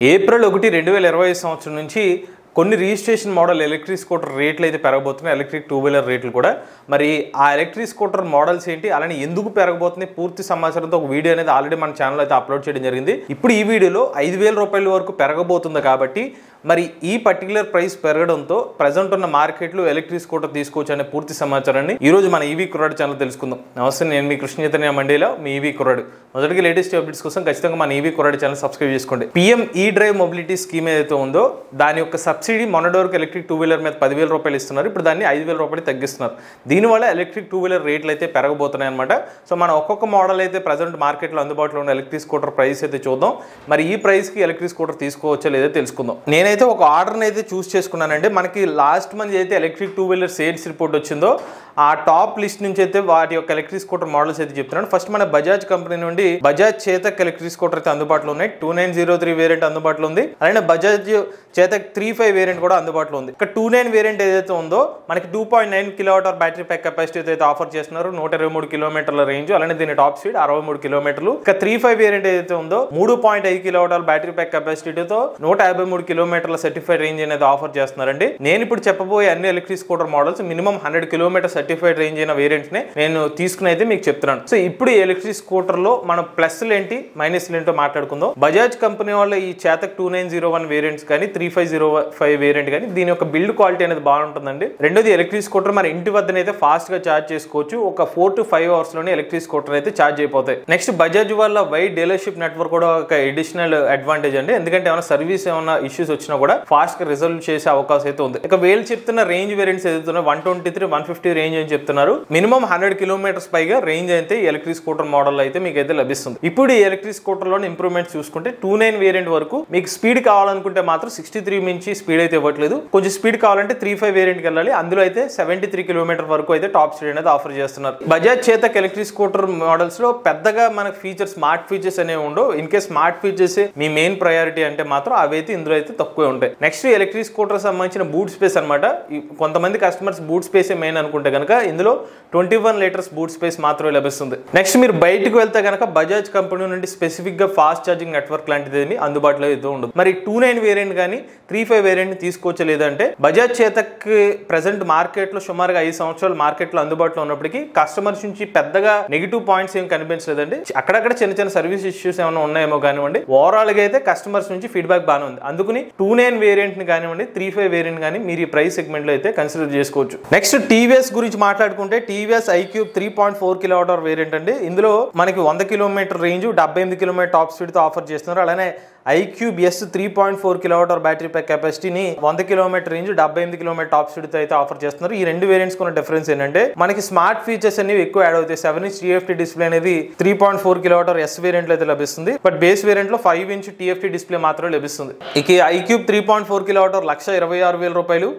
April 1, 2025 సంవత్సరం నుంచి కొన్ని రిజిస్ట్రేషన్ మోడల్ ఎలక్ట్రిక్ స్కూటర్ రేట్లు అయితే పెరగబోతున్నాయి. ఎలక్ట్రిక్ టూ వీలర్ రేట్లు కూడా. మరి ఆ ఎలక్ట్రిక్ స్కూటర్ మోడల్స్ ఏంటి, అలానే ఎందుకు పెరగబోతున్నాయి, పూర్తి సమాచారంతో ఒక వీడియో అనేది ఆల్రెడీ మన ఛానల్ అయితే అప్లోడ్ చేయడం జరిగింది. ఇప్పుడు ఈ వీడియోలో 5,000 రూపాయల వరకు పెరగబోతుంది కాబట్టి మరి ఈ పర్టికులర్ ప్రైస్ పెరగడంతో ప్రజెంట్ ఉన్న మార్కెట్లో ఎలక్ట్రిక్ స్కూటర్ తీసుకోవచ్చు అనే పూర్తి సమాచారాన్ని ఈ రోజు మన ఈవీ కుర్రాడు ఛానల్ తెలుసుకుందాం. నమస్తే, నేను మీ కృష్ణ చైతన్య మండేలో మీ ఈవీ కుర్రాడు. మొదటిగా లేటెస్ట్ అప్డేట్స్ కోసం ఖచ్చితంగా మన ఈవీ కుర్రాడు ఛానల్ సబ్స్క్రైబ్ చేసుకోండి. పిఎం ఈ డ్రైవ్ మొబిలిటీ స్కీమ్ ఏదైతే ఉందో దాని యొక్క సబ్సిడీ మొన్నటి వరకు ఎలక్ట్రిక్ టూ వీలర్ మీద 10,000 రూపాయలు ఇస్తున్నారు. ఇప్పుడు దాన్ని 5,000 రూపాయలు తగ్గిస్తున్నారు. దీనివల్ల ఎలక్ట్రిక్ టూ వీలర్ రేట్లు అయితే పెరగబోతున్నాయి అనమాట. సో మనం ఒక్కొక్క మోడల్ అయితే ప్రజెంట్ మార్కెట్లో అందుబాటులో ఉన్న ఎలక్ట్రిక్ స్కూటర్ ప్రైస్ అయితే చూద్దాం. మరి ఈ ప్రైస్కి ఎలక్ట్రిక్ స్కూటర్ తీసుకోవచ్చో లేదో తెలుసుకుందాం. నేనైతే ఒక ఆర్డర్ని అయితే చూస్ చేసుకున్నానండి. మనకి లాస్ట్ మంత్ అయితే electric two wheeler sales report వచ్చిందో ఆ టాప్ లిస్ట్ నుంచి అయితే వాటి యొక్క ఎలక్ట్రిక్ స్కూటర్ మోడల్స్ అయితే చెప్తున్నాను. ఫస్ట్ మన బజాజ్ కంపెనీ నుండి బజాజ్ చేతక్ ఎలక్ట్రిక్ స్కూటర్ అయితే అందుబాటులో ఉన్నాయి. 2903 వేరియంట్ అందుబాటులో ఉంది. అలానే బజాజ్ చేతక్ 35 వేరియంట్ కూడా అందుబాటులో ఉంది. ఇక 29 వేరియంట్ ఏదైతే ఉందో మనకి 2.9 కిలోవాట్ బ్యాటరీ ప్యాక్ కెపాసిటీ అయితే ఆఫర్ చేస్తున్నారు. 123 కిలోమీటర్ల రేంజ్, అలానే దీని టాప్ స్పీడ్ 63 కిలోమీటర్లు. ఇక 35 వేరియంట్ ఏదైతే ఉందో 3.5 కిలోవాట్ బ్యాటరీ ప్యాక్ కెపాసిటీతో 153 కిలోమీటర్ల సర్టిఫైడ్ రేంజ్ అనేది ఆఫర్ చేస్తున్నారండి. నేను ఇప్పుడు చెప్పబోయే అన్ని electric scooter models minimum 100 kilometre certified range అయిన వేరియంట్స్ నే నేను తీసుకుని అయితే మీకు చెప్తున్నాను. సో ఇప్పుడు ఈ ఎలక్ట్రిక్ స్కూటర్ లో మనం ప్లస్లు ఏంటి మైనస్లు ఏంటో మాట్లాడుకుందాం. బజాజ్ కంపెనీ వాళ్ళ ఈ చేతక్ 2901 వేరియంట్స్ కానీ 3505 వేరియంట్ కానీ దీని యొక్క బిల్డ్ క్వాలిటీ అనేది బాగుంటుందండి. రెండోది ఎలక్ట్రిక్ స్కూటర్ మన ఇంటి వద్దనైతే ఫాస్ట్ గా ఛార్జ్ చేసుకోవచ్చు. ఒక 4 to 5 అవర్స్ లోనే ఎలక్ట్రిక్ స్కూటర్ అయితే ఛార్జ్ అయిపోతాయి. నెక్స్ట్ బజాజ్ వాళ్ళ వైడ్ డీలర్షిప్ నెట్వర్క్ కూడా ఒక అడిషనల్ అడ్వాంటేజ్ అండి. ఎందుకంటే ఏమైనా సర్వీస్ ఏమైనా ఇష్యూస్ వచ్చినా కూడా ఫాస్ట్ గా రిజల్వ్ చేసే అవకాశం అయితే ఉంది. ఇక వీళ్ళు చెప్తున్న రేంజ్ వేరియంట్స్ ఏదైతే 123, 150 రేంజ్ అని చెప్తున్నారు. మినిమం 100 కిలోమీటర్స్ పైగా రేంజ్ అయితే ఎలక్ట్రిక్ స్కూటర్ మోడల్ అయితే మీకు అయితే లభిస్తుంది. ఇప్పుడు ఈ ఎలక్ట్రిక్ స్కూటర్ లో ఇంప్రూవ్మెంట్స్ చూసుకుంటే 29 వేరియంట్ వరకు మీకు స్పీడ్ కావాలనుకుంటే మాత్రం 63 మించి స్పీడ్ అయితే ఇవ్వట్లేదు. కొంచెం స్పీడ్ కావాలంటే 35 వేరియంట్ కి వెళ్ళాలి. అందులో అయితే 73 కిలోమీటర్ వరకు అయితే టాప్ స్పీడ్ అనేది ఆఫర్ చేస్తున్నారు. Bajaj Chetak electric scooter models లో పెద్దగా మనకు ఫీచర్స్ స్మార్ట్ ఫీచర్స్ అనేవి ఉండవు. In case smart features me main priority అంటే మాత్రం అవైతే ఇందులో అయితే తక్కువే ఉంటాయి. నెక్స్ట్ ఎలక్ట్రిక్ స్కూటర్ సంబంధించిన బూట్ స్పేస్ అనమాట. కొంతమంది కస్టమర్స్ బూట్ స్పేస్ మెయిన్ అనుకుంటే కనుక ఇందులో 21 లీటర్స్ బూట్ స్పేస్ మాత్రమే లభిస్తుంది. నెక్స్ట్ మీరు బయటకు వెళ్తే కనుక బజాజ్ కంపెనీ నుండి స్పెసిఫిక్ గా ఫాస్ట్ ఛార్జింగ్ నెట్వర్క్ లాంటిది ఏమి అందుబాటులో అయితే ఉండదు. మరి 29 వేరియంట్ కానీ 35 వేరియంట్ తీసుకోవచ్చు లేదంటే బజాజ్ చేతక్ ప్రెసెంట్ మార్కెట్ లో సుమారుగా 5 సంవత్సరాలు మార్కెట్ లో అందుబాటులో ఉన్నప్పటికీ కస్టమర్స్ నుంచి పెద్దగా నెగిటివ్ పాయింట్స్ ఏం కనిపించలేదండి. అక్కడక్కడ చిన్న చిన్న సర్వీస్ ఇష్యూస్ ఏమైనా ఉన్నాయేమో కానివ్వండి, ఓవరాల్ గా అయితే కస్టమర్స్ నుంచి ఫీడ్బ్యాక్ బాగానే ఉంది. అందుకని 29 వేరియంట్ ని కానివ్వండి 35 వేరియంట్ కానీ మీరు ఈ ప్రైస్ సెగ్మెంట్ లో అయితే కన్సిడర్ చేసుకోవచ్చు. నెక్స్ట్ టీవీఎస్ గురించి మాట్లాడుకుంటే టీవీఎస్ iQube 3.4 కిలోవాట్ వేరియంట్ అండి. ఇందులో మనకి 100 kilometre range 78 kilometre top speed తో ఆఫర్ చేస్తున్నారు. అలానే iQube S 3.4 kilowatt battery pack కెపాసిటీని 100 kilometre range 78 kilometre top speed తో అయితే ఆఫర్ చేస్తున్నారు. ఈ రెండు వేరియంట్స్ ఉన్న డిఫరెన్స్ ఏంటంటే మనకి స్మార్ట్ ఫీచర్స్ అనేవి ఎక్కువ యాడ్ అవుతాయి. 7-inch TFT డిస్ప్లే అనేది 3.4 కిలోవాట్ S వేరియంట్ లో అయితే లభిస్తుంది. బట్ బేస్ వేరియంట్ లో 5-inch TFT డిస్ప్లే మాత్రమే లభిస్తుంది. ఇక iQube 3.4 కిలోవాట్ 1,26,000 రూపాయలు,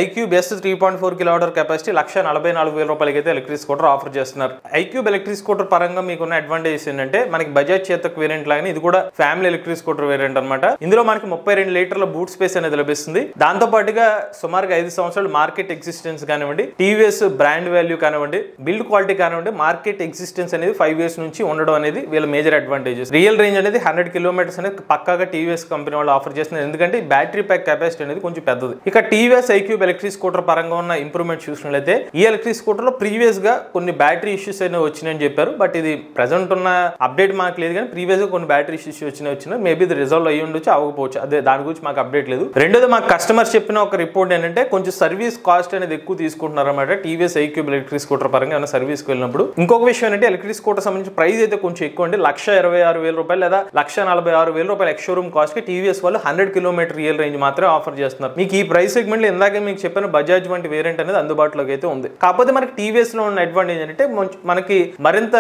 iQube S 3.4 కిలోవాట్ కెపాసిటీ 1,44,000 రూపాయలకి అయితే ఎలక్ట్రిక్ స్కూటర్ ఆఫర్ చేస్తున్నారు. iQube ఎలక్ట్రిక్ స్కూటర్ పరంగా మీకున్న అడ్వాంటేజ్ ఏంటంటే మనకి బజాజ్ చేతక్ వేరియంట్ లాగానే ఇది కూడా ఫ్యామిలీ ఎలక్ట్రిక్ స్కూటర్ వేరియంట్ అనమాట. ఇందులో మనకి 32 లీటర్ల బూట్ స్పేస్ అనేది లభిస్తుంది. దాంతో పాటుగా సుమారుగా 5 సంవత్సరాలు మార్కెట్ ఎగ్జిస్టెన్స్ కానివ్వండి, టీవీఎస్ బ్రాండ్ వాల్యూ కానివ్వండి, బిల్డ్ క్వాలిటీ కానివ్వండి, మార్కెట్ ఎగ్జిస్టెన్స్ అనేది 5 years నుంచి ఉండడం అనేది వీళ్ళ మేజర్ అడ్వాంటేజెస్. రియల్ రేంజ్ అనేది 100 కిలోమీటర్స్ అనేది పక్కాగా టీవీఎస్ కంపెనీ వాళ్ళు ఆఫర్ చేస్తున్నారు. ఎందుకంటే బ్యాటరీ ప్యాక్ కెపాసిటీ అనేది కొంచెం పెద్దది. ఇక టీవీఎస్ iQube ఎలక్ట్రిక్ స్కూటర్ పరంగా ఉన్న ఇంప్రూవ్మెంట్ చూసినట్లయితే ఈ ఎలక్ట్రిక్ స్కూటర్ లో ప్రీవియస్ గా కొన్ని బ్యాటరీ ఇష్యూస్ అయినా వచ్చినాయని చెప్పారు. బట్ ఇది ప్రెసెంట్ ఉన్న అప్డేట్ మాకు లేదు, కానీ ప్రీవియస్ గా కొన్ని బ్యాటరీ ఇష్యూస్ వచ్చినాయి. మేబీ ఇది రిజాల్వ్ అయ్యి ఉండొచ్చు, అవ్వకపోవచ్చు. అదే దాని గురించి మాకు అప్డేట్ లేదు. రెండోది మాకు కస్టమర్స్ చెప్పిన ఒక రిపోర్ట్ ఏంటంటే కొంచెం సర్వీస్ కాస్ట్ అనేది ఎక్కువ తీసుకుంటున్నారు అనమాట టీవీఎస్ iQube ఎలక్ట్రిక్ స్కూటర్ పరంగా ఏమైనా సర్వీస్ కి వెళ్ళినప్పుడు. ఇంకొక విషయం ఏంటంటే ఎలక్ట్రిక్ స్కూటర్ సంబంధించి ప్రైస్ అయితే కొంచెం ఎక్కువ అండి. 1,26,000 రూపాయలు లేదా 1,46,000 రూపాయలు ఎక్స్ షోరూమ్ కాస్ట్ కి టీవీఎస్ వాళ్ళు 100 కిలోమీటర్ రియల్ రేంజ్ మాత్రమే ఆఫర్ చేస్తున్నారు. మీకు ఈ ప్రైస్ సెగ్మెంట్ లో ఇందాక మీకు చెప్పిన బజాజ్ వంటి వేరియంట్ అనేది అందుబాటులోకి అయితే ఉంది. కాకపోతే మనకి టీవీఎస్ లో ఉన్న అడ్వాంటేజ్ ఏంటంటే మనకి మరింత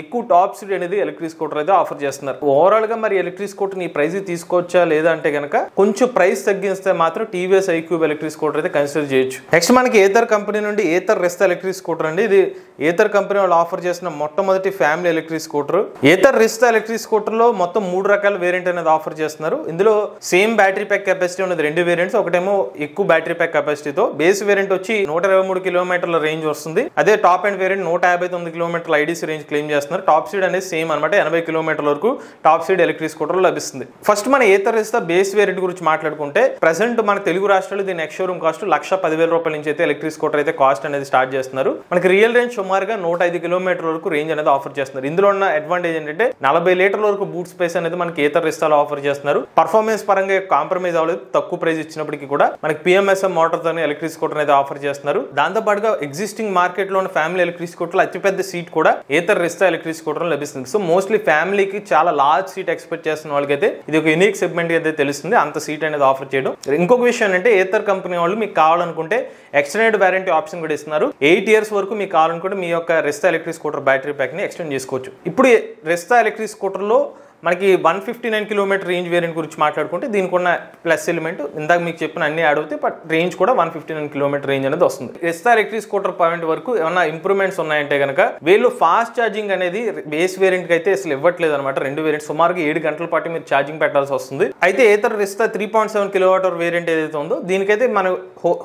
ఎక్కువ టాప్ స్పీడ్ అనేది ఎలక్ట్రిక్ స్కూటర్ అయితే ఆఫర్ చేస్తున్నారు. ఓవరాల్ గా మరి ఎలక్ట్రిక్ స్కూటర్ ఈ ప్రైస్ తీసుకోవచ్చా లేదా అంటే కనుక కొంచెం ప్రైస్ తగ్గిస్తే మాత్రం టీవీఎస్ iQube ఎలక్ట్రిక్ స్కూటర్ అయితే కన్సిడర్ చేయొచ్చు. నెక్స్ట్ మనకి ఏథర్ కంపెనీ నుండి ఏథర్ రిస్తా ఎలక్ట్రిక్ స్కూటర్ అండి. ఇది ఏథర్ కంపెనీ వాళ్ళు ఆఫర్ చేసిన మొట్టమొదటి family electric scooter. Ather Rizta electric scooter లో మొత్తం 3 రకాల వేరియంట్ అనేది ఆఫర్ చేస్తున్నారు. ఇందులో సేమ్ బ్యాటరీ ప్యాక్ కెపాసిటీ ఉన్నది 2 వేరియంట్స్. ఒకటేమో ఎక్కువ బ్యాటరీ ప్యాక్ కెపాసిటీతో బేస్ వేరియంట్ వచ్చి 123 కిలోమీటర్ల రేంజ్ వస్తుంది. అదే టాప్ అండ్ వేరియంట్ 159 కిలోమీటర్ల ఐడీసీ రేంజ్ క్లెయిమ్ చేస్తున్నారు. టాప్ స్పీడ్ అనేది సేమ్ అనమాట, 80 కిలోమీటర్ల వరకు టాప్ స్పీడ్ ఎలక్ట్రిక్ స్కూటర్ లభిస్తుంది. ఫస్ట్ మన ఏతర్ రిస్తా బేస్ వేరియంట్ గురించి మాట్లాడుకుంటే ప్రెసెంట్ మన తెలుగు రాష్ట్రాలు దీని ఎక్స్ షోరూమ్ కాస్ట్ 1,10,000 రూపాయల నుంచి అయితే ఎలక్ట్రిక్ స్కూటర్ అయితే కాస్ట్ అనేది స్టార్ట్ చేస్తున్నారు. మనకి రియల్ రేంజ్ సుమారుగా 105 కిలోమీటర్ వరకు రేంజ్ అనేది ఆఫర్ చేస్తున్నారు. ఇందులో ఉన్న అడ్వాంటేజ్ ఏంటంటే 40 లీటర్ల వరకు బూట్ స్పేస్ అనేది మనకి ఏతర్ రిస్తాలో ఆఫర్ చేస్తున్నారు. పర్ఫార్మెన్స్ పరంగా కాంప్రమైజ్ అవ్వలేదు, తక్కువ ప్రైస్ ఇచ్చినప్పటికీ కూడా మనకి PMSM మోటార్ తోనే ఎలక్ట్రిక్ స్కూటర్ అయితే ఆఫర్ చేస్తున్నారు. దాంతో పాటుగా ఎగ్జిస్టింగ్ మార్కెట్ లో ఉన్న ఫ్యామిలీ ఎలక్ట్రిక్ స్కూటర్ అతిపెద్ద సీట్ కూడా ఏతర్ రిస్తా ఎలక్ట్రిక్ స్కూటర్ లభిస్తుంది. సో మోస్ట్లీ ఫ్యామిలీకి చాలా లార్జ్ సీట్ ఎక్స్పెక్ట్ చేస్తున్న వాళ్ళకైతే ఇది ఒక యూనిక్ సెగ్మెంట్ అయితే తెలుస్తుంది అంత సీట్ అనేది ఆఫర్ చేయడం. ఇంకొక విషయం అంటే ఏతర్ కంపెనీ వాళ్ళు మీకు కావాలనుకుంటే ఎక్స్టెండెడ్ వారంటీ ఆప్షన్ కూడా ఇస్తున్నారు. 8 years వరకు మీకు కావాలనుకుంటే మీ యొక్క Rizta electric scooter battery pack ని ఎక్స్టెండ్ చేసుకోవచ్చు. ఇప్పుడు రిస్తా ఎలక్ట్రిక్ స్కూటర్ లో మనకి 159 కిలోమీటర్ రేంజ్ వేరియంట్ గురించి మాట్లాడుకుంటే దీనికి ఉన్న ప్లస్ ఎలిమెంట్ ఇందాక మీకు చెప్పిన అన్ని యాడ్ అవుతాయి, బట్ రేంజ్ కూడా 159 కిలోమీటర్ రేంజ్ అనేది వస్తుంది. రిస్తా ఎలక్ట్రిక్ స్కూటర్ పాయింట్ వరకు ఏమైనా ఇంప్రూవ్మెంట్స్ ఉన్నాయంటే కనుక వీళ్ళు ఫాస్ట్ ఛార్జింగ్ అనేది బేస్ వేరియంట్ కి అయితే అసలు ఇవ్వట్లేదు అనమాట. 2 వేరియంట్ సుమారుగా 7 గంటల పాటు మీరు ఛార్జింగ్ పెట్టాల్సి వస్తుంది. అయితే ఏతర్ రిస్తా 3.7 కిలోవాట్ వేరియంట్ ఏదైతే ఉందో దీనికైతే మనం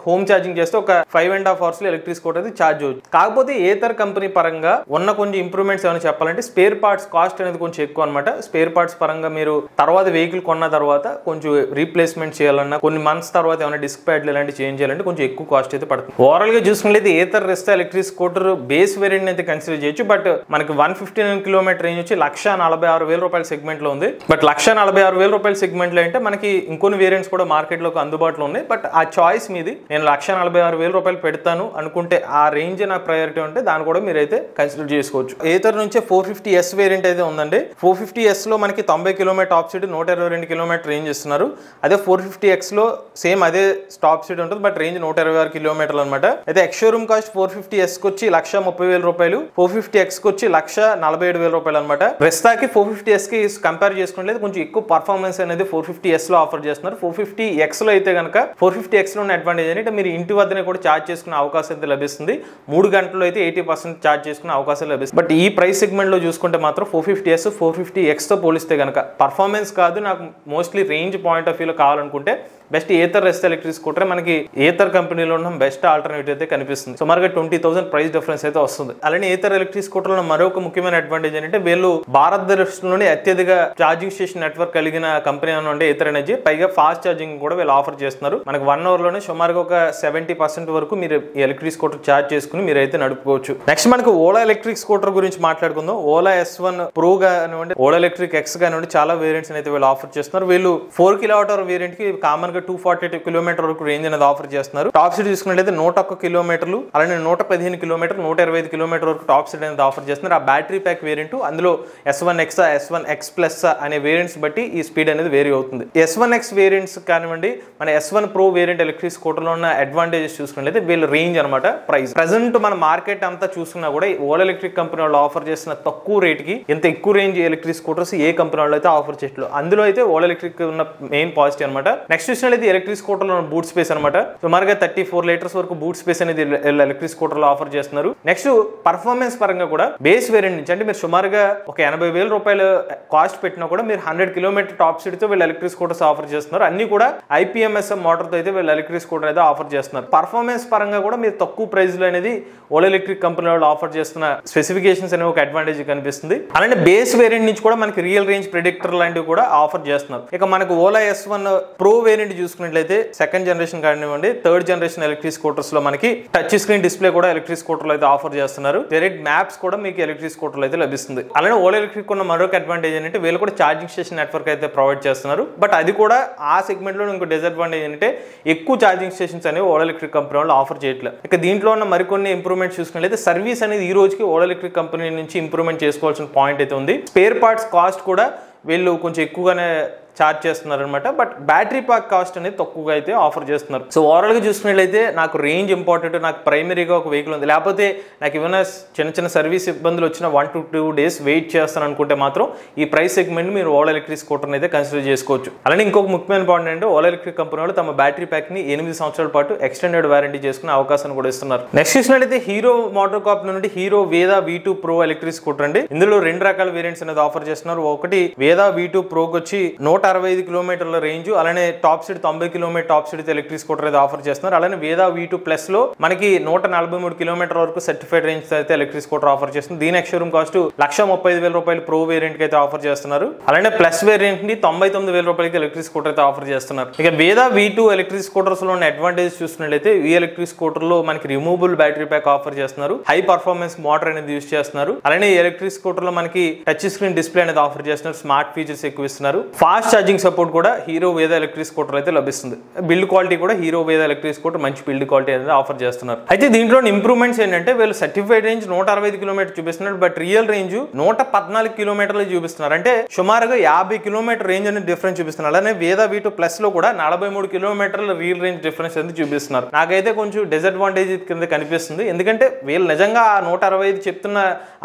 హోమ్ ఛార్జింగ్ చేస్తే ఒక 5.5 hours లో ఎలక్ట్రిక్ స్కూటర్ అయితే ఛార్జ్ అవ్వచ్చు. కాకపోతే ఏతర్ కంపెనీ పరంగా ఉన్న కొంచెం ఇంప్రూవ్మెంట్స్ ఏమైనా చెప్పాలంటే స్పేర్ పార్ట్స్ కాస్ట్ అనేది కొంచెం ఎక్కువ అనమాట. స్పేర్ పార్ట్స్ పరంగా మీరు తర్వాత వెహికల్ కొన్న తర్వాత కొంచెం రీప్లేస్మెంట్ చేయాలన్నా కొన్ని మంత్స్ తర్వాత ఏమైనా డిస్క్ ప్యాడ్లు ఇలాంటి చేంజ్ చేయాలంటే కొంచెం ఎక్కువ కాస్ట్ అయితే పడుతుంది. ఓవరాల్ గా చూసుకున్నట్లయితే Ather Rizta electric scooter base variant అయితే కన్సిడర్ చేయొచ్చు. బట్ మనకి 159 కిలోమీటర్ రేంజ్ వచ్చి 1,46,000 రూపాయల సెగ్మెంట్ లో ఉంది. బట్ 1,46,000 రూపాయల సెగ్మెంట్ లో అంటే మనకి ఇంకొన్ని వేరియంట్స్ కూడా మార్కెట్ లో అందుబాటులో ఉన్నాయి. బట్ ఆ చాయిస్ మీది. నేను 1,46,000 రూపాయలు పెడతాను అనుకుంటే ఆ రేంజ్ నా ప్రయారిటీ ఉంటే దాన్ని కూడా మీరైతే కన్సిడర్ చేసుకోవచ్చు. ఏతర్ నుంచే 450S వేరియంట్ అయితే ఉందండి. 450S లో మనకి 90 kilometre top speed 122 kilometre range ఇస్తున్నారు. అదే 450X లో సేమ్ అదే టాప్ స్పీడ్ ఉంటుంది, బట్ రేంజ్ 126 కిలోమీటర్లు అనమాట. అయితే ఎక్స్ షోరూమ్ కాస్ట్ 450S కి వచ్చి 1,30,000 రూపాయలు, 450X కి వచ్చి 1,47,000 రూపాయలు అనమాట. రిస్తాకి 450S కి కంపేర్ చేసుకుంటే కొంచెం ఎక్కువ పర్ఫార్మెన్స్ అనేది 450S లో ఆఫర్ చేస్తున్నారు. 450X లో అయితే కనుక 450X లో ఉన్న అడ్వాంటేజ్ ఏంటంటే మీరు ఇంటి వద్దనే కూడా ఛార్జ్ చేసుకునే అవకాశం అయితే లభిస్తుంది. 3 గంటల్లో అయితే 80% ఛార్జ్ చేసుకునే అవకాశం లభిస్తుంది. బట్ ఈ ప్రైస్ సెగ్మెంట్ లో చూసుకుంటే మాత్రం 450S 450X తో పోలిస్తే కనుక పర్ఫార్మెన్స్ కాదు, నాకు మోస్ట్లీ రేంజ్ పాయింట్ ఆఫ్ వ్యూలో కావాలనుకుంటే best Ather Rizta electric scooter మనకి ఏతర్ కంపెనీలో ఉన్న బెస్ట్ ఆల్టర్నేటివ్ అయితే కనిపిస్తుంది. సుమారుగా 20,000 ప్రైస్ డిఫరెన్స్ అయితే వస్తుంది. అలానే ఏతర్ ఎలక్ట్రిక్ స్కూటర్ లో మరొక ముఖ్యమైన అడ్వాంటేజ్ ఏంటంటే వీళ్ళు భారతదేశంలోనే అత్యధిక ఛార్జింగ్ స్టేషన్ నెట్వర్క్ కలిగిన కంపెనీ అంటే ఏతర్ ఎనర్జీ. పైగా ఫాస్ట్ ఛార్జింగ్ కూడా వీళ్ళు ఆఫర్ చేస్తున్నారు. మనకి 1 hour లోనే సుమారుగా ఒక 70% వరకు మీరు ఎలక్ట్రిక్ స్కూటర్ ఛార్జ్ చేసుకుని మీరైతే నడుపుకోవచ్చు. నెక్స్ట్ మనకి ఓలా ఎలక్ట్రిక్ స్కూటర్ గురించి మాట్లాడుకుందాం. ఓలా S1 Pro కానివ్వండి, ఓలా ఎలక్ట్రిక్ X కానివ్వండి, చాలా వేరియంట్స్ అయితే వీళ్ళు ఆఫర్ చేస్తున్నారు. వీళ్ళు 4 కిలోవాట్ వేరియంట్ కి కామన్ గా 242 కిలోమీటర్ వరకు రేంజ్ అనేది ఆఫర్ చేస్తున్నారు. టాప్ స్పీడ్ చూసుకున్నట్లయితే 101 కిలోమీటర్లు, అలానే 115 కిలోమీటర్లు, 125 కిలోమీటర్ వరకు టాప్ స్పీడ్ అనేది ఆఫర్ చేస్తున్నారు. ఆ బ్యాటరీ ప్యాక్ వేరియంట్ అందులో S1X, S1X+ అనే వేరియంట్స్ బట్టి ఈ స్పీడ్ అనేది వేరీ అవుతుంది. S1X వేరియంట్స్ కానివ్వండి, మన S1 Pro variant electric scooter లో ఉన్న అడ్వాంటేజెస్ చూసుకున్నట్లయితే వీళ్ళ రేంజ్ అనమాట. ప్రైస్ ప్రెసెంట్ మన మార్కెట్ అంతా చూసుకున్నా కూడా ఓలా ఎలక్ట్రిక్ కంపెనీ వాళ్ళు ఆఫర్ చేస్తున్న తక్కువ రేట్ కి ఇంత ఎక్కువ రేంజ్ ఎలక్ట్రిక్ స్కూటర్స్ ఏ కంపెనీ వాళ్ళు అయితే ఆఫర్ చేయట్లేదు. అందులో అయితే ఓలా ఎలక్ట్రిక్ ఉన్న మెయిన్ పాజిటివ్ అనమాట. నెక్స్ట్ చూసినట్లయితే ఎలక్ట్రిక్ స్కూటర్ లో బూట్ స్పేస్ అనమాట. సుమారుగా 34 లీటర్స్ వరకు బూట్ స్పేస్ అనేది ఎలక్ట్రిక్ స్కూటర్ లో ఆఫర్ చేస్తున్నారు. నెక్స్ట్ పర్ఫార్మెన్స్ పరంగా కూడా బేస్ వేరియంట్ నుంచి అంటే మీరు సుమారుగా ఒక 80,000 రూపాయలు కాస్ట్ పెట్టినా కూడా మీరు 100 కిలోమీటర్ టాప్ స్పీడ్ తో వీళ్ళు ఎలక్ట్రిక్ స్కూటర్స్ ఆఫర్ చేస్తున్నారు. అన్ని కూడా IPMSM మోటార్ తో అయితే వీళ్ళు ఎలక్ట్రిక్ స్కూటర్ అయితే ఆఫర్ చేస్తున్నారు. పర్ఫార్మెన్స్ పరంగా కూడా మీరు తక్కువ ప్రైస్ లో అనేది ఓలా ఎలక్ట్రిక్ కంపెనీ వాళ్ళు ఆఫర్ చేస్తున్న స్పెసిఫికేషన్స్ అనే ఒక అడ్వాంటేజ్ కనిపిస్తుంది. అలానే బేస్ వేరియంట్ నుంచి కూడా మనకి రియల్ రేంజ్ ప్రిడిక్టర్ లాంటివి కూడా ఆఫర్ చేస్తున్నారు. ఇక మనకు ఓలా S1 Pro వేరియంట్ చూసుకున్నట్లయితే సెకండ్ జనరేషన్ కానివ్వండి, థర్డ్ జనరేషన్ ఎలక్ట్రిక్ స్కూటర్స్ లో మనకి టచ్ స్క్రీన్ డిస్ప్లే కూడా ఎలక్ట్రిక్ స్కూటర్ లో అయితే ఆఫర్ చేస్తున్నారు. డైరెక్ట్ మ్యాప్స్ కూడా మీకు ఎలక్ట్రిక్ స్కూటర్ లో అయితే లభిస్తుంది. అలానే ఓలా ఎలక్ట్రిక్ ఉన్న మరొక అడ్వాంటేజ్ ఏంటంటే వీళ్ళు కూడా ఛార్జింగ్ స్టేషన్ నెట్వర్క్ అయితే ప్రొవైడ్ చేస్తున్నారు. బట్ అది కూడా ఆ సెగ్మెంట్ లో ఇంకో డిసడ్వాంటేజ్ ఏంటంటే ఎక్కువ ఛార్జింగ్ స్టేషన్స్ అనేవి ఓలా ఎలక్ట్రిక్ కంపెనీ వాళ్ళు ఆఫర్ చేయట్లేదు. ఇక దీంట్లో ఉన్న మరికొన్ని ఇంప్రూవ్మెంట్స్ చూసుకున్నట్లయితే సర్వీస్ అనేది ఈ రోజుకి ఓలా ఎలక్ట్రిక్ కంపెనీ నుంచి ఇంప్రూవ్మెంట్ చేసుకోవాల్సిన పాయింట్ అయితే ఉంది. స్పేర్ పార్ట్స్ కాస్ట్ కూడా వీళ్ళు కొంచెం ఎక్కువగానే ఛార్జ్ చేస్తున్నారు అనమాట. బట్ బ్యాటరీ ప్యాక్ కాస్ట్ అనేది తక్కువగా అయితే ఆఫర్ చేస్తున్నారు. సో ఓవరాల్ గా చూసుకున్నట్లయితే నాకు రేంజ్ ఇంపార్టెంట్, నాకు ప్రైమరీగా ఒక వెహికల్ ఉంది, లేకపోతే నాకు ఏమైనా చిన్న సర్వీస్ ఇబ్బందులు వచ్చిన 1 to 2 days వెయిట్ చేస్తాను అనుకుంటే మాత్రం ఈ ప్రైస్ సెగ్మెంట్ మీరు ఓలా ఎలక్ట్రిక్ స్కూటర్ అయితే కన్సిడర్ చేసుకోవచ్చు. అలానే ఇంకొక ముఖ్యమైన పాయింట్ అంటే ఓలా ఎలక్ట్రిక్ కంపెనీ వాళ్ళు తమ బ్యాటరీ ప్యాక్ ని 8 సంవత్సరాల పాటు ఎక్స్టెండెడ్ వారంటీ చేసుకునే అవకాశాన్ని కూడా ఇస్తున్నారు. నెక్స్ట్ చూసినట్లయితే హీరో మోటార్ కార్ప్ నుండి హీరో వేదా V2 Pro ఎలక్ట్రిక్ స్కూటర్ అండి. ఇందులో 2 రకాల వేరియంట్స్ అనేది ఆఫర్ చేస్తున్నారు. ఒకటి వేదా V2 Pro వచ్చి 165 కిలోమీటర్ల రేంజ్, అలానే top speed 90 kilometre top speed electric scooter అయితే ఆఫర్ చేస్తున్నారు. అలానే వేదా V2 ప్లస్ లో మనకి 143 కిలోమీటర్ వరకు సర్టిఫైడ్ రేంజ్ అయితే ఎలక్ట్రిక్ స్కూటర్ ఆఫర్ చేస్తుంది. దీని ఎక్స్షోరూమ్ కాస్ట్ 1,35,000 రూపాయలు ప్రో వేరియంట్ కి అయితే ఆఫర్ చేస్తున్నారు. అలానే ప్లస్ వేరియంట్ ని 99,000 రూపాయలకి ఎలక్ట్రిక్ స్కూటర్ అయితే ఆఫర్ చేస్తున్నారు. ఇక వేదా V2 ఎలక్ట్రిక్ స్కూటర్స్ లో ఉన్న అడ్వాంటేజ్ చూస్తున్నట్లయితే ఈ ఎలక్ట్రిక్ స్కూటర్ లో మనకి రిమూవబుల్ బ్యాటరీ ప్యాక్ ఆఫర్ చేస్తున్నారు. హై పర్ఫార్మెన్స్ మోటార్ అనేది యూస్ చేస్తున్నారు. అలానే ఈ ఎలక్ట్రిక్ స్కూటర్ లో మనకి టచ్ స్క్రీన్ డిస్ప్లే అనేది ఆఫర్ చేస్తున్నారు. స్మార్ట్ ఫీచర్స్ ఎక్కువ ఇస్తున్నారు. ఫాస్ట్ ఛార్జింగ్ సపోర్ట్ కూడా హీరో వేదా ఎలక్ట్రిక్ స్కూటర్ అయితే లభిస్తుంది. బిల్డ్ క్వాలిటీ కూడా హీరో వేదా ఎలక్ట్రిక్ స్కూటర్ మంచి బిల్డ్ క్వాలిటీ అనేది ఆఫర్ చేస్తున్నారు. అయితే దీంట్లో ఇంప్రూవ్మెంట్స్ ఏంటంటే వీళ్ళు సర్టిఫైడ్ రేంజ్ 165 కిలోమీటర్ చూపిస్తున్నారు, బట్ రియల్ రేంజ్ 114 కిలోమీటర్లు చూపిస్తున్నారు. అంటే సుమారుగా 50 కిలోమీటర్ రేంజ్ అనేది డిఫరెన్స్ చూపిస్తున్నారు. అలానే వేదా V2 ప్లస్ లో కూడా 43 కిలోమీటర్ల రియల్ రేంజ్ డిఫరెన్స్ అనేది చూపిస్తున్నారు. నాకైతే కొంచెం డిసడ్వాంటేజ్ కింద కనిపిస్తుంది. ఎందుకంటే వీళ్ళు నిజంగా 165 చెప్తున్న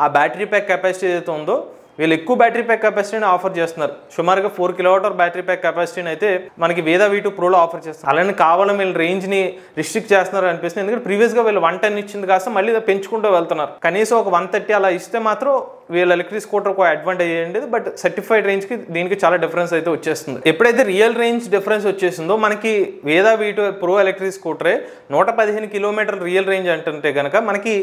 ఆ బ్యాటరీ ప్యాక్ కెపాసిటీ ఏదైతే ఉందో వీళ్ళు ఎక్కువ బ్యాటరీ ప్యాక్ కెపాసిటీని ఆఫర్ చేస్తున్నారు. సుమారుగా 4 కిలోవాట్ బ్యాటరీ ప్యాక్ కెపాసిటీని అయితే మనకి వేదా V2 ప్రోలో ఆఫర్ చేస్తారు. అలానే కావాలని వీళ్ళు రేంజ్ ని రిస్ట్రిక్ట్ చేస్తున్నారు అనిపిస్తుంది. ఎందుకంటే ప్రీవియస్ గా వీళ్ళు 110 ఇచ్చింది కాస్త మళ్ళీ పెంచుకుంటూ వెళ్తున్నారు. కనీసం ఒక 130 అలా ఇస్తే మాత్రం వీళ్ళ ఎలక్ట్రిక్ స్కూటర్ ఒక అడ్వాంటేజ్ ఏంటి, బట్ సర్టిఫైడ్ రేంజ్ కి దీనికి చాలా డిఫరెన్స్ అయితే వచ్చేస్తుంది. ఎప్పుడైతే రియల్ రేంజ్ డిఫరెన్స్ వచ్చేసిందో మనకి వేదా V2 ప్రో ఎలక్ట్రిక్ స్కూటరే 115 కిలోమీటర్ రియల్ రేంజ్ అంటుంటే కనుక మనకి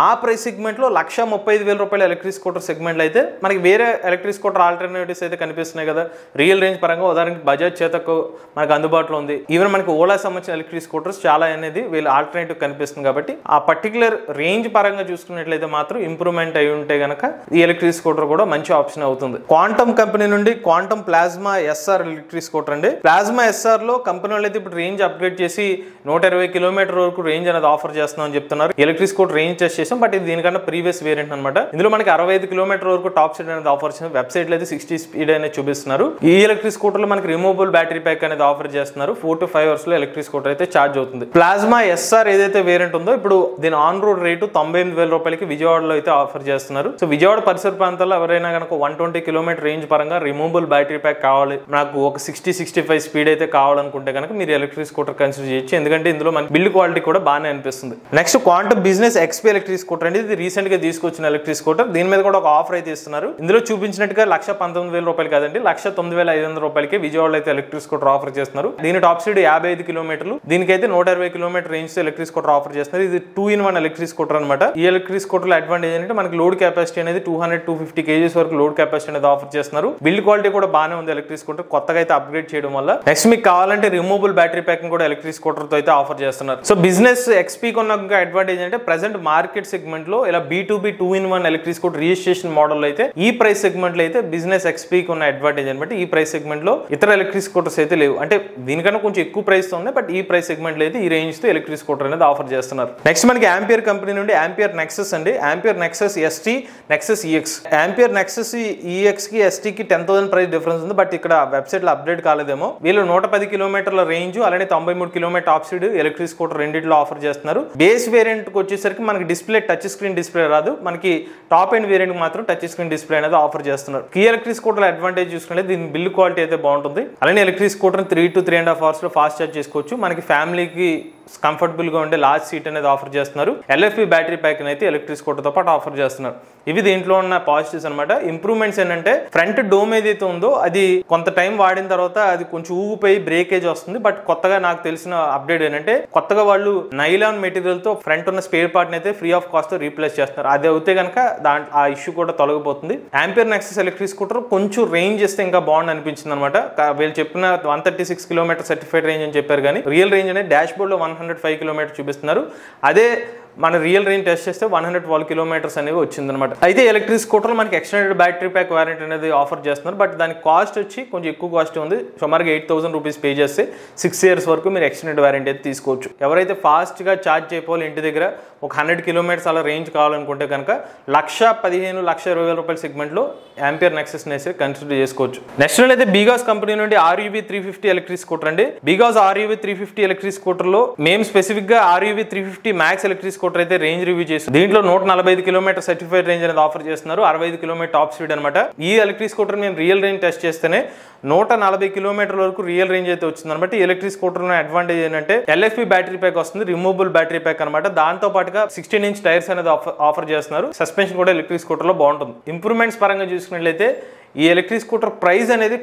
ఆ ప్రైస్ సెగ్మెంట్ లో 135,000 రూపాయల ఎలక్ట్రిక్ స్కూటర్ సెగ్మెంట్ లో అయితే మనకి వేరే ఎలక్ట్రిక్ స్కూటర్ ఆల్టర్నేటివ్స్ అయితే కనిపిస్తున్నాయి కదా రియల్ రేంజ్ పరంగా. ఉదాహరణకి బజాజ్ చేతకు మనకు అందుబాటులో ఉంది. ఈవెన్ మనకి ఓలా సంబంధించిన ఎలక్ట్రిక్ స్కూటర్స్ చాలా అనేది వీళ్ళు ఆల్టర్నేటివ్ కనిపిస్తుంది. కాబట్టి ఆ పర్టికులర్ రేంజ్ పరంగా చూసుకున్నట్లయితే మాత్రం ఇంప్రూవ్మెంట్ అయి ఉంటే కనుక ఈ ఎలక్ట్రిక్ స్కూటర్ కూడా మంచి ఆప్షన్ అవుతుంది. క్వాంటమ్ కంపెనీ నుండి quantum plasma SR electric scooter అండి. ప్లాస్మా SR లో కంపెనీ వాళ్ళు అయితే ఇప్పుడు రేంజ్ అప్గ్రేడ్ చేసి 120 కిలోమీటర్ వరకు రేంజ్ అనేది ఆఫర్ చేస్తున్నామని చెప్తున్నారు. ఎలక్ట్రిక్ స్కూటర్ రేంజ్ టెస్ట్ చేసాం, బట్ ఇది దీనికన్నా ప్రీవియస్ వేరియంట్ అనమాట. ఇందులో మనకి 65 కిలోమీటర్ వరకు టాప్ స్పీడ్ అనేది ఆఫర్ చేసిన వెబ్సైట్ లో అయితే 60 స్పీడ్ అనేది చూపిస్తున్నారు. ఈ ఎలక్ట్రిక్ స్కూటర్ లో మనకి రిమూవబుల్ బ్యాటరీ ప్యాక్ అనేది ఆఫర్ చేస్తున్నారు. 4 to 5 అవర్స్ లో ఎలక్ట్రిక్ స్కూటర్ అయితే ఛార్జ్ అవుతుంది. ప్లాస్మా SR ఏదైతే వేరియంట్ ఉందో ఇప్పుడు దీని ఆన్ రోడ్ రేటు 98,000 రూపాయలకి విజయవాడలో అయితే ఆఫర్ చేస్తున్నారు. సో విజయవాడ పరిసర ప్రాంతాల్లో ఎవరైనా కనుక 120 కిలోమీటర్ రేంజ్ పరంగా రిమూవబుల్ బ్యాటరీ ప్యాక్ కావాలి, నాకు ఒక 60-65 స్పీడ్ అయితే కావాలనుకుంటే కనుక మీరు ఎలక్ట్రిక్ స్కూటర్ కన్సిడర్ చేయొచ్చు. ఎందుకంటే ఇందులో మనకి బిల్డ్ క్వాలిటీ కూడా బాగానే అనిపిస్తుంది. Next quantum business XP electric scooter అండి. ఇది రీసెంట్ గా తీసుకొచ్చిన ఎలక్ట్రిక్ స్కూటర్. దీని మీద కూడా ఒక ఆఫర్ అయితే ఇస్తున్నారు. ఇందులో చూపించినట్టుగా 119,000 రూపాయలు కాదండి, 109,500 రూపాయలకి విజయవాడలో అయితే ఎలక్ట్రిక్ స్కూటర్ ఆఫర్ చేస్తున్నారు. దీని టాప్ స్పీడ్ 55 కిలోమీటర్లు, దీనికైతే 120 కిలోమీటర్ రేంజ్ తో ఎలక్ట్రిక్ స్కూటర్ ఆఫర్ చేస్తున్నారు. ఇది 2-in-1 ఎలక్ట్రిక్ స్కూటర్ అనమాట. ఈ ఎలక్ట్రిక్ స్కూటర్ లో అడ్వాంటేజ్ ఏంటంటే మనకి లోడ్ కెపాసిటీ అనేది 200-250 kgs వరకు లోడ్ కెపాసిటీ అనేది ఆఫర్ చేస్తున్నారు. బిల్డ్ క్వాలిటీ కూడా బాగానే ఉంది ఎలక్ట్రిక్ స్కూటర్ కొత్తగా అయితే అప్గ్రేడ్ చేయడం వల్ల. నెక్స్ట్ మీకు కావాలంటే రిమూవబుల్ బ్యాటరీ ప్యాకింగ్ కూడా ఎలక్ట్రిక్ స్కూటర్ తో అయితే ఆఫర్ చేస్తున్నారు. సో బిజినెస్ XP కొన్న అడ్వాంటేజ్ అంటే ప్రెసెంట్ మార్కెట్ సెగ్మెంట్ లో ఇలా B2B 2-in-1 electric scooter registration model అయితే ఈ ప్రైస్ సెగ్మెంట్ లో అయితే బిజినెస్ XP కొన్న అడ్వాంటేజ్ అనమాట. ఈ ప్రైస్ సెగ్మెంట్ లో ఇతర ఎలక్ట్రిక్ స్కూటర్స్ అయితే లేవు. అంటే దీనికన్నా కొంచెం ఎక్కువ ప్రైస్ తో ఉన్నాయి, బట్ ఈ ప్రైస్ సెగ్మెంట్ లో అయితే ఈ రేంజ్ తో ఎలక్ట్రిక్ స్కూటర్ అనేది ఆఫర్ చేస్తున్నారు. నెక్స్ట్ మనకి ఆంపియర్ కంపెనీ నుండి ఆంపియర్ నెక్సస్ అండి. Ampere Nexus ST, Nexus EX. Ampere Nexus EX కి ST కి 10,000 ప్రైస్ డిఫరెన్స్ ఉంది, బట్ ఇక్కడ వెబ్సైట్ లో అప్డేట్ కాలేదేమో. వీళ్ళు 110 కిలోమీటర్ల రేంజ్ అలానే 93 kilometre top speed electric scooter రెండింటిలో ఆఫర్ చేస్తున్నారు. బేస్ వేరియంట్ కి వచ్చేసరికి మనకి డిస్ప్లే టచ్ స్క్రీన్ డిస్ప్లే రాదు, మనకి టాప్ ఎండ్ వేరియంట్ మాత్రం టచ్ స్క్రీన్ డిస్ప్లే అనేది ఆఫర్ చేస్తున్నారు. ఈ ఎలక్ట్రిక్ స్కూటర్ అడ్వాంటేజ్ చూసుకుంటే దీని బిల్డ్ క్వాలిటీ అయితే బాగుంటుంది. అలానే ఎలక్ట్రిక్ స్కూటర్ 3 to 3.5 hours లో ఫాస్ట్ ఛార్జ్ చేసుకోవచ్చు. మనకి ఫ్యామిలీకి కంఫర్టబుల్ గా ఉండే లార్జ్ సీట్ అనేది ఆఫర్ చేస్తున్నారు. LFP బ్యాటరీ ప్యాక్ అయితే ఎలక్ట్రిక్ స్కూటర్ తో పాటు ఆఫర్ చేస్తున్నారు. ఇవి దీంట్లో ఉన్న పాజిటివ్స్ అనమాట. ఇంప్రూవ్మెంట్స్ ఏంటంటే ఫ్రంట్ డోమ్ ఏదైతే ఉందో అది కొంత టైం వాడిన తర్వాత అది కొంచెం ఊగిపోయి బ్రేకేజ్ వస్తుంది. బట్ కొత్తగా నాకు తెలిసిన అప్డేట్ ఏంటంటే కొత్తగా వాళ్ళు నైలాన్ మెటీరియల్ తో ఫ్రంట్ ఉన్న స్పేర్ పార్ట్ అయితే ఫ్రీ ఆఫ్ కాస్ట్ తో రీప్లేస్ చేస్తున్నారు. అది అయితే కనుక ఆ ఇష్యూ కూడా తొలగిపోతుంది. ఆంపియర్ నెక్సస్ ఎలక్ట్రిక్ స్కూటర్ కొంచెం రేంజ్ ఇస్తే ఇంకా బాగుంది అనిపించింది అనమాట. వీళ్ళు చెప్పిన 136 కిలోమీటర్ సర్టిఫైడ్ రేంజ్ అని చెప్పారు, కానీ రియల్ రేంజ్ అనేది డాష్ బోర్డ్ లో 105 కిలోమీటర్ చూపిస్తున్నారు. అదే మన రియల్ రేంజ్ టెస్ట్ చేస్తే 112 కిలోమీటర్స్ అనేవి వచ్చిందనమాట. అయితే ఎలక్ట్రిక్ స్కూటర్ మనకి ఎక్స్టెండెడ్ బ్యాటరీ ప్యాక్ వారంటీ అనేది ఆఫర్ చేస్తున్నారు, బట్ దాని కాస్ట్ వచ్చి కొంచెం ఎక్కువ కాస్ట్ ఉంది. సుమారుగా 8,000 రూపీస్ పే చేస్తే 6 years వరకు మీరు ఎక్స్టెండెడ్ వారంటీ అయితే తీసుకోవచ్చు. ఎవరైతే ఫాస్ట్ గా ఛార్జ్ చేయపోవాలి ఇంటి దగ్గర ఒక 100 కిలోమీటర్స్ అలా రేంజ్ కావాలనుకుంటే కనుక 1,15,00,000-1,20,000 రూపాయల సెగ్మెంట్ లో ఆంపియర్ నెక్సస్ ని కన్సిడర్ చేసుకోవచ్చు. నెక్స్ట్ అయితే బిగాస్ కంపెనీ నుండి RUV 350 ఎలక్ట్రిక్ స్కూటర్ అండి. బిగాస్ RUV 350 ఎలక్ట్రిక్ స్కూటర్ లో మేము స్పెసిఫిక్ గా RUV 350 మ్యాక్స్ ఎలక్ట్రిక్ స్కూటర్ అయితే రేంజ్ రివ్యూ చేస్తారు. దీంట్లో 145 కిలోమీటర్ సర్టిఫైడ్ రేంజ్ అనేది ఆఫర్ చేస్తున్నారు. 65 కిలోమీటర్ టాప్ స్పీడ్ అనమాట. ఈ ఎలక్ట్రిక్ స్కూటర్ మేము రియల్ రేంజ్ టెస్ట్ చేస్తేనే 140 కిలోమీటర్ల వరకు రియల్ రేంజ్ అయితే వచ్చింది అనమాట. ఎలక్ట్రిక్ స్కూటర్ అడ్వాంటేజ్ ఏంటంటే LFP బ్యాటరీ ప్యాక్ వస్తుంది, రిమూవబుల్ బ్యాటరీ ప్యాక్ అనమాట. దాంతో పాటుగా 16-inch టైర్స్ అనేది ఆఫర్ చేస్తున్నారు. సస్పెన్షన్ కూడా ఎలక్ట్రిక్ స్కూటర్ లో బాగుంటుంది. ఇంప్రూవ్మెంట్స్ పరంగా చూసుకున్నట్లయితే ఈ ఎలక్ట్రిక్ స్కూటర్ ప్రైస్ అనేది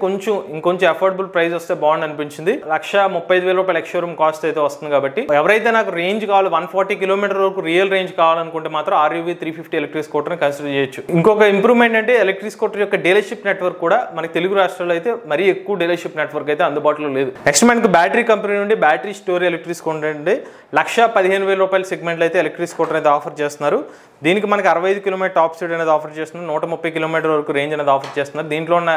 ఇంకొంచెం అఫోర్డబుల్ ప్రైస్ వస్తే బాగుంది అనిపించింది. 1,35,000 రూపాయలు ఎక్స్‌షోరూమ్ కాస్ట్ అయితే వస్తుంది కాబట్టి ఎవరైతే నాకు రేంజ్ కావాలి 140 కిలోమీటర్ వరకు రియల్ రేంజ్ కావాలనుకుంటే మాత్రం RUV 350 ఎలక్ట్రిక్ స్కూటర్ కన్సిడర్ చేయొచ్చు. ఇంకొక ఇంప్రూవ్మెంట్ అంటే ఎలక్ట్రిక్ స్కూటర్ యొక్క డీలర్షిప్ నెట్వర్క్ కూడా మనకి తెలుగు రాష్ట్రాల్లో అయితే మరీ ఎక్కువ డీలర్షిప్ నెట్వర్క్ అయితే అందుబాటులో లేదు. నెక్స్ట్ మనకి బ్యాటరీ కంపెనీ నుండి బ్యాటరీ స్టోరీ ఎలక్ట్రిక్ స్కూటర్ అంటే 1,15,000 రూపాయల సెగ్మెంట్లో అయితే ఎలక్ట్రిక్ స్కూటర్ అయితే ఆఫర్ చేస్తున్నారు. దీనికి మనకి 65 కిలోమీటర్ టాప్ స్పీడ్ అనేది ఆఫర్ చేస్తున్నారు, 130 కిలోమీటర్ వరకు రేంజ్ అనేది ఆఫర్ చేస్తున్నారు. దీంట్లో ఉన్న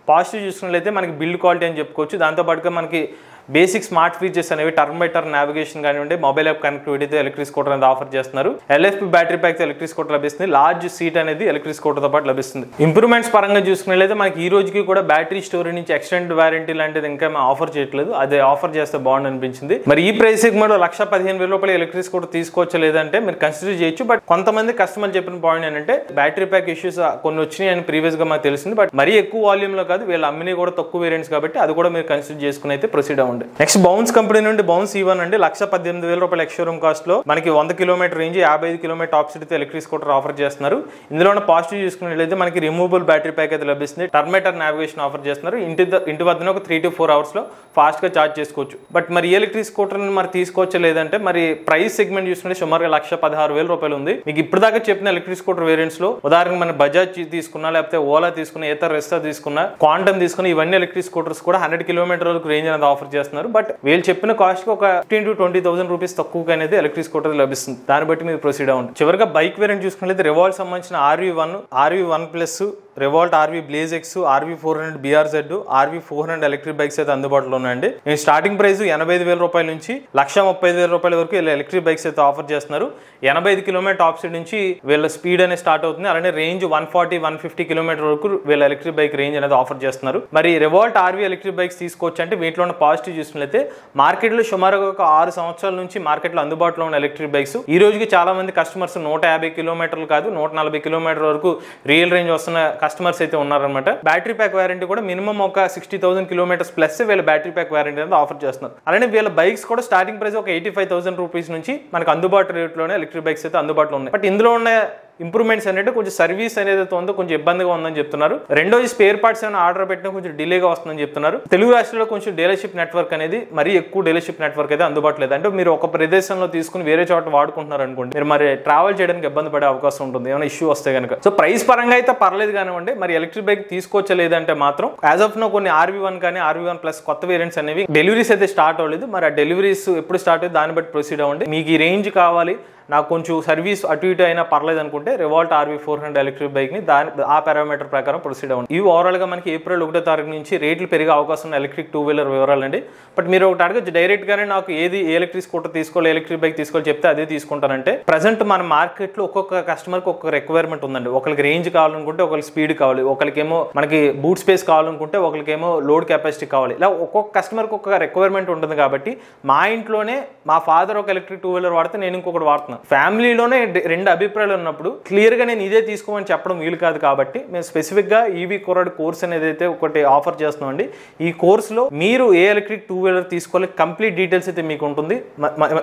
పాజిటివ్ చూసుకున్నట్లయితే మనకి బిల్డ్ క్వాలిటీ అని చెప్పుకోవచ్చు. దాంతోపాటుగా మనకి బేసిక్ స్మార్ట్ ఫీచర్స్ అనేవి టర్న్ బై టర్న్ నావిగేషన్ కానివ్వండి, మొబైల్ యాప్ కనెక్టివిటీతో ఎలక్ట్రిక్ స్కూటర్ అనేది ఆఫర్ చేస్తున్నారు. LFP battery pack electric scooter లభిస్తుంది. లార్జ్ సీట్ అనేది ఎలక్ట్రిక్ స్కూటర్తో పాటు లభిస్తుంది. ఇంప్రూవ్మెంట్స్ పరంగా చూసుకున్నట్లయితే మనకి ఈ రోజుకి కూడా బ్యాటరీ స్టోరేజ్ నుంచి ఎక్స్టెండ్ వారంటీ లాంటిది ఇంకా ఆఫర్ చేయట్లేదు. అదే ఆఫర్ చేస్తే బాగుంది అనిపించింది. మరి ఈ ప్రైస్ సెగ్మెంట్ 1,15,000 రూపాయలు ఎలక్ట్రిక్ స్కూటర్ తీసుకోవచ్చు లేదంటే మీరు కన్సిడర్ చేయొచ్చు. బట్ కొంతమంది కస్టమర్ చెప్పిన పాయింట్ ఏంటంటే బ్యాటరీ ప్యాక్ ఇష్యూస్ కొన్ని వచ్చినాయి అని ప్రీవియస్ గా మాకు తెలిసింది. బట్ మరీ ఎక్కువ వాల్యూమ్ లో కాదు, వీళ్ళు అమ్మిని కూడా తక్కువ వేరియంట్స్ కాబట్టి అది కూడా మీరు కన్సిడర్ చేసుకుని అయితే ప్రొసీడ్ అవ్వండి. నెక్స్ట్ బౌన్స్ కంపెనీ నుండి బౌన్స్ E1 అండి 1,18,000 రూపాయల ఎక్స్‌షోరూమ్ కాస్ట్ లో మనకి 100 kilometre range 55 kilometre top speed electric scooter offer చేస్తున్నారు. ఇందులో ఉన్న పాజిటివ్ చూసుకున్నట్లయితే మనకి రిమూవబుల్ బ్యాటరీ ప్యాక్ అయితే లభిస్తుంది. Turn by turn navigation offer చేస్తున్నారు. ఇంటి వద్దన ఒక 3 to 4 అవర్స్ లో ఫాస్ట్ గా చార్జ్ చేసుకోవచ్చు. బట్ మరి ఎలక్ట్రిక్ స్కూటర్ మరి తీసుకోవచ్చు లేదంటే మరి ప్రైస్ సెగ్మెంట్ చూసుకుంటే సుమారుగా 1,16,000 రూపాయలు ఉంది. మీకు ఇప్పుడు దాకా చెప్పిన ఎలక్ట్రిక్ స్కూటర్ వేరియంట్స్ లో ఉదాహరణకు మన బజాజ్ తీసుకున్నా, లేకపోతే ఓలా తీసుకున్నా, ఏతర్ రెస్టా తీసుకున్నా, క్వాంటమ్ తీసుకున్నా, ఇవన్నీ ఎలక్ట్రిక్ స్కూటర్స్ కూడా 100 కిలోమీటర్ వరకు రేంజ్ అనేది ఆఫర్ చేస్తున్నారు. బట్ వీళ్ళు చెప్పిన కాస్ట్ కి ఒక 15,000 to 20,000 రూపీస్ తక్కువగా అనేది ఎలక్ట్రిక్ స్కూటర్ లభిస్తుంది. దాన్ని బట్టి మీరు ప్రొసీడ్ అవ్వండి. చివరిగా బైక్ వేరియంట్ చూసుకున్నట్లయితే రివాల్ట్ సంబంధించిన RV1 plus, revolt RV Blaze X, RV400 BRZ, RV400 electric bikes అయితే అందుబాటులో ఉన్నాయండి. నేను స్టార్టింగ్ ప్రైస్ 85,000 రూపాయల నుంచి 1,35,000 రూపాయల వరకు ఎలక్ట్రిక్ బైక్స్ అయితే ఆఫర్ చేస్తున్నారు. 85 కిలోమీటర్ టాప్ స్పీడ్ నుంచి వీళ్ళ స్పీడ్ అనేది స్టార్ట్ అవుతుంది. అలానే రేంజ్ 140-150 కిలోమీటర్ వరకు వీళ్ళ ఎలక్ట్రిక్ బైక్ రేంజ్ అనేది ఆఫర్ చేస్తున్నారు. మరి రివాల్ట్ RV ఎలక్ట్రిక్ బైక్స్ తీసుకోవచ్చు అంటే వీటిలో ఉన్న పాజిటివ్ చూసినట్లయితే మార్కెట్ లో సుమారుగా ఒక 6 సంవత్సరాల నుంచి మార్కెట్ లో అందుబాటులో ఉన్న ఎలక్ట్రిక్ బైక్స్ ఈ రోజుకి చాలా మంది కస్టమర్స్ 150 కిలోమీటర్లు కాదు 140 కిలోమీటర్ వరకు రియల్ రేంజ్ వస్తున్న కస్టమర్స్ అయితే ఉన్నారనమాట. బ్యాటరీ ప్యాక్ వారంటీ కూడా మినిమం ఒక 60,000 కిలోమీటర్స్ ప్లస్ వీళ్ళ బ్యాటరీ ప్యాక్ వారంటీ అనేది ఆఫర్ చేస్తున్నారు. అలానే వీళ్ళ బైక్స్ కూడా స్టార్టింగ్ ప్రైస్ ఒక 85,000 రూపీస్ నుంచి మనకు అందుబాటు రేట్లోనే ఎలక్ట్రిక్ బైక్స్ అయితే అందుబాటులో ఉన్నాయి. బట్ ఇందులో ఉన్న ఇంప్రూవ్మెంట్స్ ఏంటంటే కొంచెం సర్వీస్ అనేది ఉందో కొంచెం ఇబ్బందిగా ఉందని చెప్తున్నారు. రెండోది స్పేర్ పార్ట్స్ ఏమైనా ఆర్డర్ పెట్టినా కొంచెం డిలేగా వస్తుందని చెప్తున్నారు. తెలుగు రాష్ట్రాల్లో కొంచెం డీలర్షిప్ నెట్వర్క్ అనేది మరీ ఎక్కువ డీలర్షిప్ నెట్వర్క్ అయితే అందుబాటులో లేదు. అంటే మీరు ఒక ప్రదేశంలో తీసుకుని వేరే చోట వాడుకుంటున్నారు అనుకోండి, మీరు మరి ట్రావెల్ చేయడానికి ఇబ్బంది పడే అవకాశం ఉంటుంది ఏమైనా ఇష్యూ వస్తే కనుక. సో ప్రైస్ పరంగా అయితే పర్లేదు కానివ్వండి, మరి ఎలక్ట్రిక్ బైక్ తీసుకోవచ్చు లేదంటే మాత్రం యాజ్ ఆఫ్ నో కొన్ని RV1 కానీ RV1 ప్లస్ కొత్త వేరియంట్స్ అనేవి డెలివరీస్ అయితే స్టార్ట్ అవ్వలేదు. మరి ఆ డెలివరీస్ ఎప్పుడు స్టార్ట్ అవుతుంది దాన్ని బట్టి ప్రొసీడ్ అవ్వండి. మీకు ఈ రేంజ్ కావాలి, నాకు కొంచెం సర్వీస్ అటు ఇటు అయినా పర్లేదు అనుకుంటే రివాల్ట్ RV400 ఎలక్ట్రిక్ బైక్ ని ఆ పారామీటర్ ప్రకారం ప్రొసీడ్ అవ్వండి. ఇవి ఓవరాల్ గా మనకి ఏప్రిల్ 1వ తారీఖు నుంచి రేట్లు పెరిగే అవకాశం ఉన్న ఎలక్ట్రిక్ 2 వీలర్ వివరాలు అండి. బట్ మీరు ఒకటి అడగచ్చు డైరెక్ట్ గానే నాకు ఏది ఎలక్ట్రిక్ స్కూటర్ తీసుకోవాలి, ఎలక్ట్రిక్ బైక్ తీసుకోవాలి చెప్తే అదే తీసుకుంటానంటే ప్రెసెంట్ మన మార్కెట్ లో ఒక్కొక్క కస్టమర్ కి ఒక్కొక్క రిక్వైర్మెంట్ ఉందండి. ఒకరికి రేంజ్ కావాలనుకుంటే ఒకరికి స్పీడ్ కావాలి, ఒకరికేమో మనకి బూట్ స్పేస్ కావాలనుకుంటే ఒకరికేమో లోడ్ కెపాసిటీ కావాలి. ఇలా ఒక్కొక్క కస్టమర్ కి ఒక్కొక్క రిక్వైర్మెంట్ ఉంటుంది. కాబట్టి మా ఇంట్లోనే మా ఫాదర్ ఒక ఎలక్ట్రిక్ 2 వీలర్ వాడితే నేను ఇంకొకటి వాడుతున్నాను. ఫ్యామిలీలోనే రెండు అభిప్రాయాలు ఉన్నప్పుడు క్లియర్ గా నేను ఇదే తీసుకోమని చెప్పడం వీలు కాదు. కాబట్టి మేము స్పెసిఫిక్ గా ఈవీ కుర్రాడ్ కోర్స్ అనేది అయితే ఒకటి ఆఫర్ చేస్తున్నామండి. ఈ కోర్స్ లో మీరు ఏ ఎలక్ట్రిక్ 2 వీలర్ తీసుకోవాలి కంప్లీట్ డీటెయిల్స్ అయితే మీకు ఉంటుంది.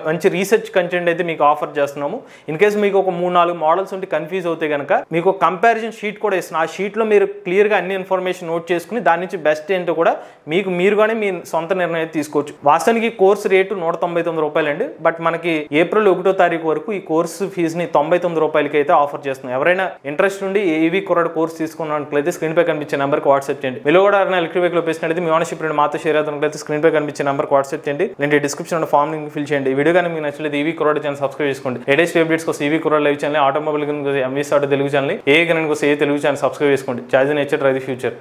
మంచి రీసెర్చ్ కంటెంట్ అయితే మీకు ఆఫర్ చేస్తున్నాము. ఇన్ కేసు మీకు ఒక 3-4 మోడల్స్ ఉంటే కన్ఫ్యూజ్ అవుతే కనుక మీకు కంపారిజన్ షీట్ కూడా ఇస్తున్నాం. ఆ షీట్ లో మీరు క్లియర్ గా అన్ని ఇన్ఫర్మేషన్ నోట్ చేసుకుని దాని నుంచి బెస్ట్ ఏంటో కూడా మీరుగానే మీ సొంత నిర్ణయం తీసుకోవచ్చు. వాస్తవానికి కోర్స్ రేటు 199 రూపాయలు అండి. బట్ మనకి ఏప్రిల్ 1వ తారీఖు వరకు ఈ కోర్సు ఫీజు ని 99 రూపాయలకి అయితే ఆఫర్ చేస్తున్నాం. ఎవరైనా ఇంట్రెస్ట్ ఉండి ఈవీ కుర్రాడ్ కోర్స్ తీసుకున్నట్లయితే స్క్రీన్ పై కనిపించే నెంబర్కి వాట్సాప్ చేయండి. మీరు కూడా ఎలక్ట్రిక్ బైక్ లో పేసినట్లయితే మీ ఓనర్షిప్ మాతో షేర్ అవుతున్నట్లయితే స్క్రీన్ పై కనిపించే నెంబర్కి వాట్సాప్ చేయండి. నేను డిస్క్రిప్షన్ ఫామ్ లింక్ ఫిల్ చేయండి. ఈ వీడియో కానీ మీకు నచ్చలేదు ఈవీ కుర్రాడ్ ఛానల్ సబ్స్క్రైబ్ చేసుకోండి. లేటెస్ట్ అప్డేట్స్ కోసం ఈవీ కుర్రాడ్ live channel, automobile MVS auto Telugu channel, ఏ గణన కోసం ఏ తెలుగు ఛానల్ సబ్స్క్రైబ్ చేసుకోండి. Charge nature drive the future.